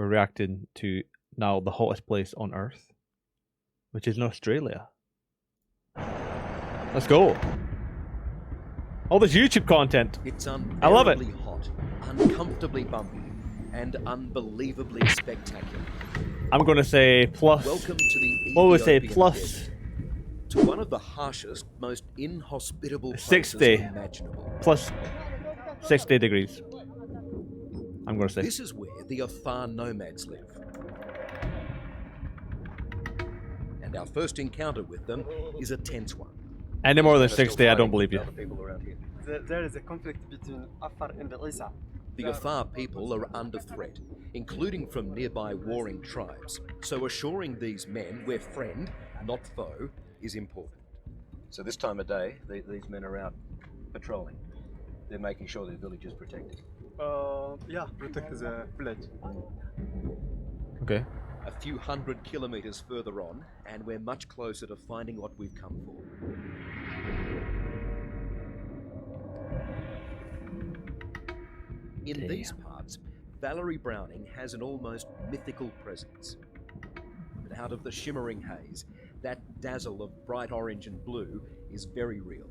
we're reacting to now the hottest place on Earth, which is in Australia. Let's go. All this YouTube content. It's I love it. unbearably hot, uncomfortably bumpy, and unbelievably spectacular. I'm going to say plus. Welcome to the What would we say? Ethiopian Plus desert, to one of the harshest, most inhospitable places 60. imaginable. plus 60 degrees. I'm going to say. This is where the Afar nomads live. And our first encounter with them is a tense one. Any more than 60, I don't believe you. There is a conflict between Afar and Isa. The Afar people are under threat, including from nearby warring tribes. So assuring these men we're friend, not foe, is important. So this time of day, these men are out patrolling. They're making sure their village is protected. Yeah, protect the village. Okay. A few 100 kilometers further on, and we're much closer to finding what we've come for. In these parts, Valerie Browning has an almost mythical presence. But out of the shimmering haze, that dazzle of bright orange and blue is very real.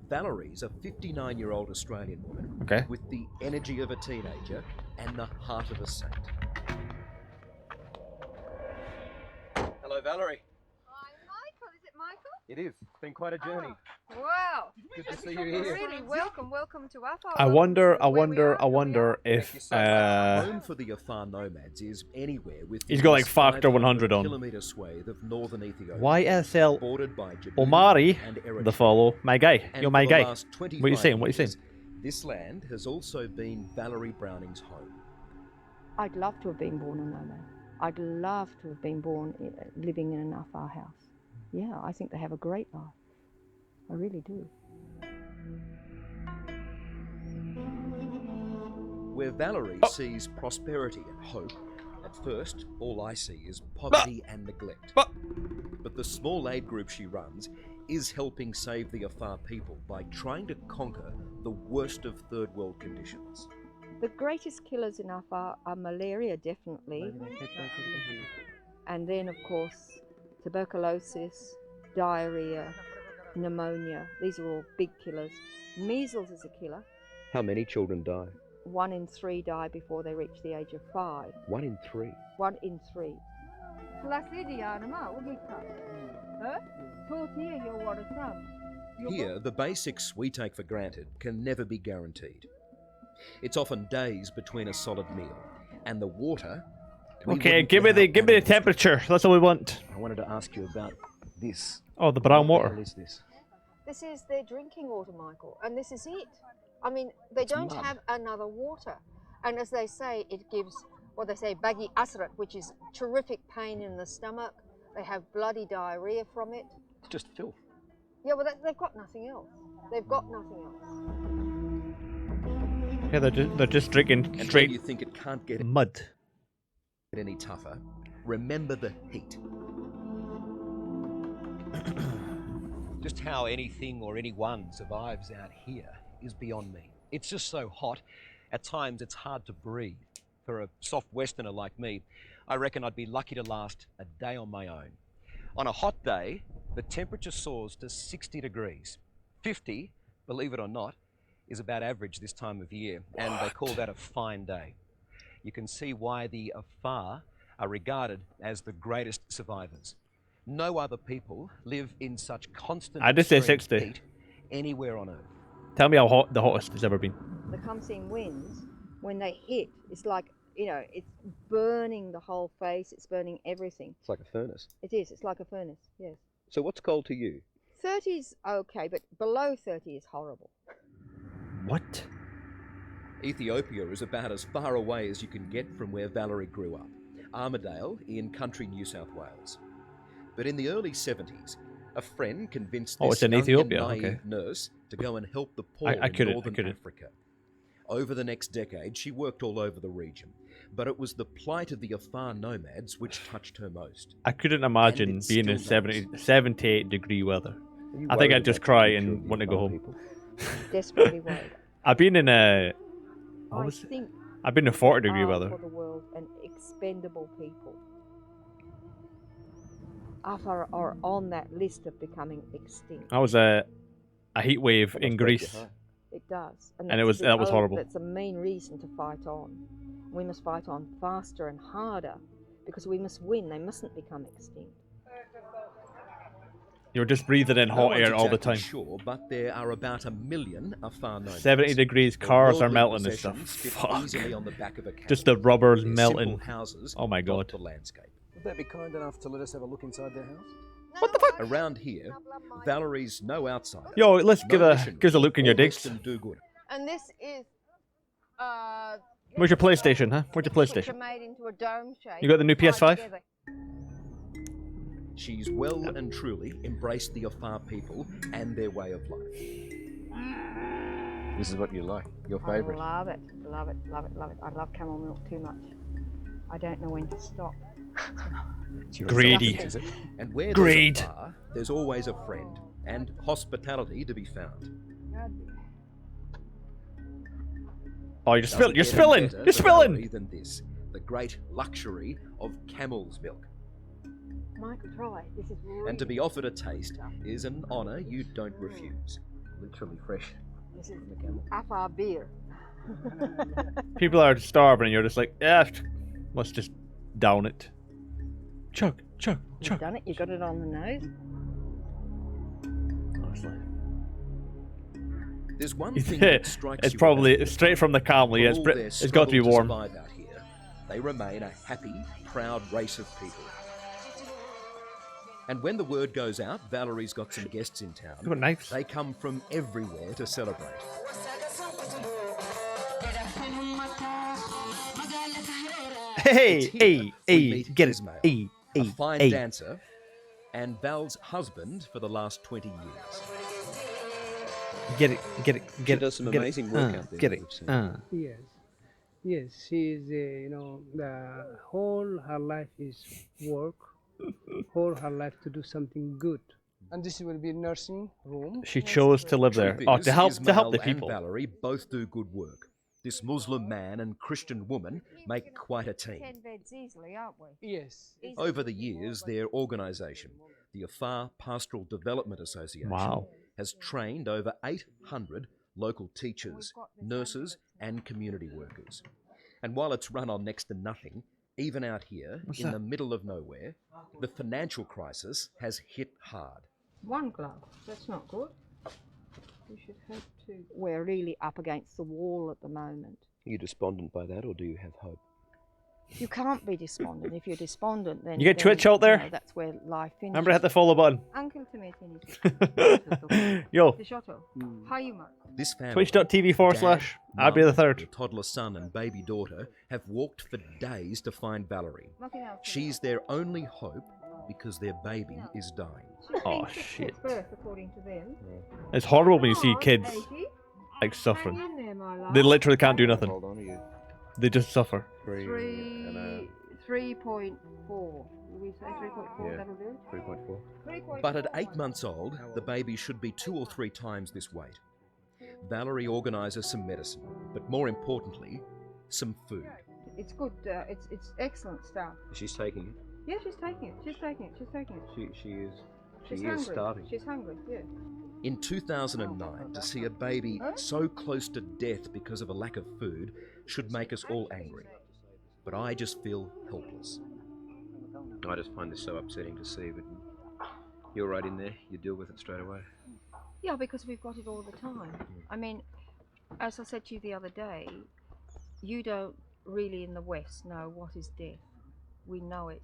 Valerie's a 59-year-old Australian woman with the energy of a teenager and the heart of a saint. Hello, Valerie. Hi, Michael. Is it Michael? It is. It's been quite a journey. Oh, wow. Good to see you here. Really, welcome to Afar. I wonder if Home for the Afar nomads is anywhere within he's got like this factor 100 on. 500-kilometer swathe of northern Ethiopia, YSL bordered by Djibouti Omari, and Eritrea. the follow. My guy. And You're for my the guy. last What are you 25 saying? What are you saying? years, this land has also been Valerie Browning's home. I'd love to have been born a nomad. I'd love to have been born living in an Afar house. Yeah, I think they have a great life. I really do. Where Valerie sees prosperity and hope, at first all I see is poverty and neglect. But the small aid group she runs is helping save the Afar people by trying to conquer the worst of third world conditions. The greatest killers in Afar are malaria, definitely. And then, of course, tuberculosis, diarrhea, pneumonia. These are all big killers. Measles is a killer. How many children die? 1 in 3 die before they reach the age of 5. 1 in 3. 1 in 3. Here, the basics we take for granted can never be guaranteed. It's often days between a solid meal, and the water. Okay, give me the temperature. That's all we want. I wanted to ask you about this. Oh, the brown What water. is this? This is their drinking water, Michael, and this is it. I mean, they don't have another water. And as they say, it gives what they say, bagi asrat, which is terrific pain in the stomach. They have bloody diarrhea from it. It's just filth. Yeah, well, they've got nothing else. They've got nothing else. Yeah, they're just drinking And when straight you think it can't get mud. any tougher, remember the heat. Just how anything or anyone survives out here is beyond me. It's just so hot, at times it's hard to breathe. For a soft westerner like me, I reckon I'd be lucky to last a day on my own. On a hot day, the temperature soars to 60 degrees. 50, believe it or not, is about average this time of year, and they call that a fine day. You can see why the Afar are regarded as the greatest survivors. No other people live in such constant I just say extreme 60. heat anywhere on Earth. Tell me how hot the hottest it's ever been. The Kamsin winds, when they hit, it's like, you know, it's burning the whole face, it's burning everything. It's like a furnace. It is, it's like a furnace, yes. So what's cold to you? 30's okay, but below 30 is horrible. What? Ethiopia is about as far away as you can get from where Valerie grew up, Armidale in country New South Wales. But in the early 70s, a friend convinced Oh, this it's in young Ethiopia, and naive okay. nurse to go and help the poor I in couldn't, northern Africa. Over the next decade, she worked all over the region, but it was the plight of the Afar nomads which touched her most. I couldn't imagine it being in still 78 degree weather. Are you I think worried I'd just about the cry future and of the want to go Afar home. people? Desperately worried. I've been in a... What I was it? think I've been to 40-degree weather. For the world and expendable people. Afar are on that list of becoming extinct. That was a heat wave in Greece. It does. And that was horrible. That's the main reason to fight on. We must fight on faster and harder because we must win. They mustn't become extinct. You're just breathing in hot air all the time. Sure, but there are about 1 million Afar nomads. 70 degrees, cars are melting and stuff. Fuck. On the back of a Just the rubber's Their melting. simple houses Oh my god. dot the landscape. Would they be kind enough to let us have a look inside their house? What the fuck? Around here, Valerie's no outsider. Yo, let's give a missionary, look in your all digs. Western do-gooder. And this is. Where's your PlayStation, huh? Where's your Picture PlayStation? made into a dome shape. You got the new tied PS5? together. She's well and truly embraced the Afar people and their way of life. This is what you like, your I favourite. love it, love it, love it, love it. I love camel milk too much. I don't know when to stop. Greedy. Is it? And where Greed. there's Afar, there's always a friend and hospitality to be found. Oh, you're Doesn't get spilling! better You're for spilling! Valerie than this, the great luxury of camel's milk. Michael, try. This is really And to be offered a taste is an honour you don't refuse. Literally fresh. This is from the camel. Afar beer. People are starving and you're just like, yeah, let's just down it. Chug, chug, You've chug. done it. You got it on the nose. Honestly. There's one thing that strikes It's you probably about straight from the camel. For Yeah, all their it's got to be struggle warm. survive out here, they remain a happy, proud race of people. And when the word goes out, Valerie's got some guests in town. They've got knives. They come from everywhere to celebrate. Hey, It's here hey, we hey, meet get it. Ismail, Hey, a hey, fine hey. dancer, and Val's husband for the last 20 years. Get it, get it, get it. does some get it, amazing work out there, Get we've it. seen. Yes, yes, she is. The whole her life is work, whole her life to do something good. And this will be nursing room. She chose to live there. Truth Oh, is, to help Ismail the people. and Valerie both do good work. This Muslim man and Christian woman make quite a team. 10 beds easily, aren't we? Yes. Over the years, their organisation, the Afar Pastoral Development Association, Wow. has trained over 800 local teachers, nurses and community workers. And while it's run on next to nothing, even out here, What's in that? the middle of nowhere, the financial crisis has hit hard. One glove. That's not good. We should have two. We're really up against the wall at the moment. Are you despondent by that, or do you have hope? You can't be despondent. If you're despondent, then You get then, Twitch out there? That's where life finishes. Remember to hit the follow button. Uncle Timothy. Yo, Shotto. Hayuma. This family, twitch.tv/. Dad, I'll be the Mum, third. their toddler son and baby daughter have walked for days to find Valerie. Nothing else. She's their only hope because their baby is dying. Oh shit. Birth, according to them. It's horrible when you see kids like suffering. They literally can't do nothing. Hold on, are you They just suffer. three and a 3.4. Will we say 3.4? Yeah. That'll do. 3.4? But at 8 months old, the baby should be 2 or 3 times this weight. Valerie organises some medicine, but more importantly, some food. It's good. It's excellent stuff. She's taking it. Yeah, she's taking it. She's taking it. She's taking it. She is hungry. starting. She's hungry. Yeah. In 2009, to see a baby so close to death because of a lack of food should make us all angry. But I just feel helpless. I just find this so upsetting to see, but you're right in there. You deal with it straight away. Yeah, because we've got it all the time. I mean, as I said to you the other day, you don't really in the West know what is death. We know it.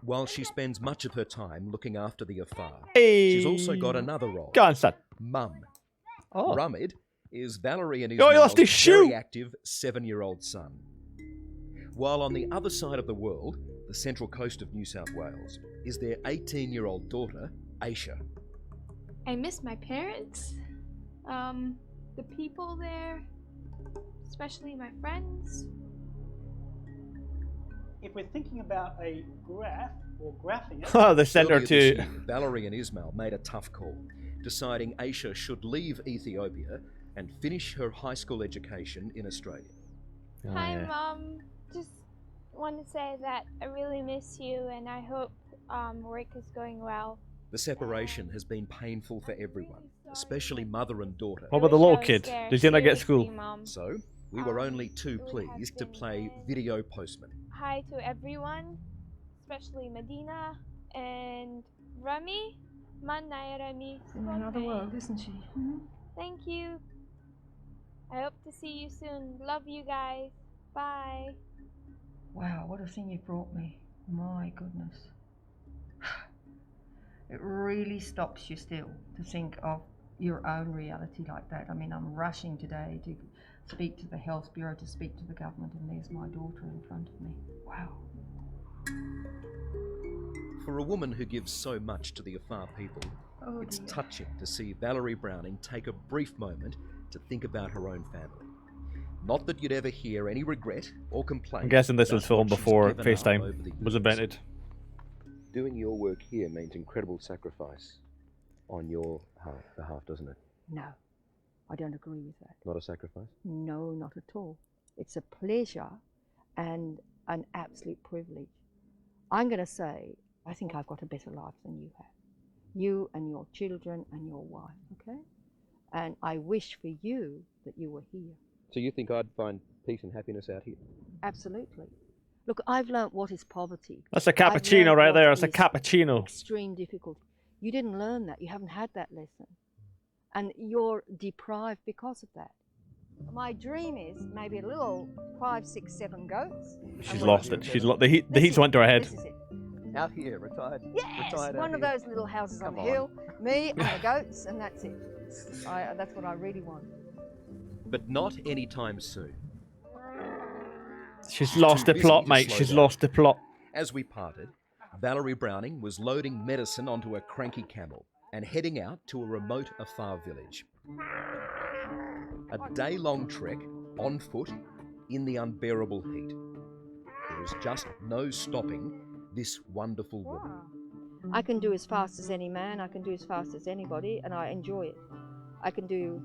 While she spends much of her time looking after the Afar, Hey. she's also got another role. Go on, son. Mum. Oh. Rumid is Valerie and Oh, he lost his very shoe. active 7-year-old son. While on the other side of the world, the central coast of New South Wales, is their 18-year-old daughter, Aisha. I miss my parents, the people there, especially my friends. If we're thinking about a graph or graphing it, Oh, the sender Earlier this to. year, Valerie and Ismail made a tough call, deciding Aisha should leave Ethiopia and finish her high school education in Australia. Oh, Hi, yeah. Mom. Just want to say that I really miss you, and I hope work is going well. The separation has been painful for everyone, especially mother and daughter. What about the little kid? Does he not get school? So, we were only too it would have pleased to been play good. video postman. Hi to everyone, especially Medina and Rami. Manay Rami. In another world, isn't she? Thank you. I hope to see you soon. Love you guys. Bye. Wow, what a thing you brought me. My goodness. It really stops you still to think of your own reality like that. I mean, I'm rushing today to speak to the Health Bureau, to speak to the government, and there's my daughter in front of me. Wow. For a woman who gives so much to the Afar people, Oh, it's dear. touching to see Valerie Browning take a brief moment to think about her own family. Not that you'd ever hear any regret or complaint. I'm guessing this was about filmed what she's before given up FaceTime over the was years. invented. Doing your work here means incredible sacrifice on your behalf, doesn't it? No, I don't agree with that. Not a sacrifice? No, not at all. It's a pleasure and an absolute privilege. I'm going to say, I think I've got a better life than you have. You and your children and your wife, okay? And I wish for you that you were here. So you think I'd find peace and happiness out here? Absolutely. Look, I've learnt what is poverty. That's a I've cappuccino learnt right what there. It's a is cappuccino. Extreme difficulty. You didn't learn that. You haven't had that lesson. And you're deprived because of that. My dream is maybe a little 5, 6, 7 goats. She's lost it. She's the heat's went to her head. This is it. Out here, retired. Yes, retired one out of here. those little houses on Come the hill, me and the goats, and that's it. That's what I really want. But not anytime soon. She's lost the Too plot, busy to mate. slow She's down. lost the plot. As we parted, Valerie Browning was loading medicine onto a cranky camel and heading out to a remote Afar village. A day-long trek on foot in the unbearable heat. There is just no stopping this wonderful woman. I can do as fast as any man, I can do as fast as anybody, and I enjoy it. I can do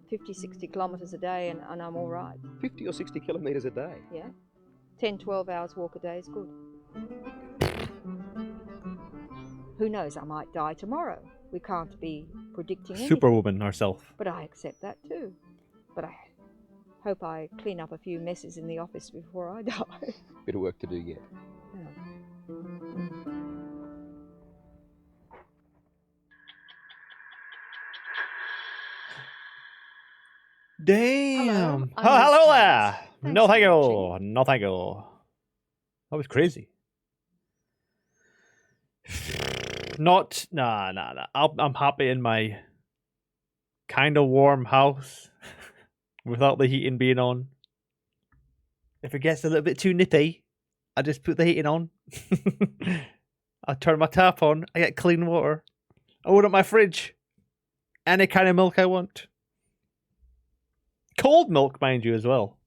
50, 60 kilometres a day, and I'm all right. 50 or 60 kilometres a day. Yeah? 10, 12 hours walk a day is good. Who knows, I might die tomorrow. We can't be predicting anything. Superwoman herself. But I accept that too. But I hope I clean up a few messes in the office before I die. Bit of work to do yet. Damn. Hello, Oh, I'm hello Miss there. Harris. Thanks No for thank you. watching. No thank you. That was crazy. Nah. I'm happy in my kind of warm house without the heating being on. If it gets a little bit too nippy, I just put the heating on. I turn my tap on. I get clean water. I open up my fridge. Any kind of milk I want. Cold milk, mind you, as well.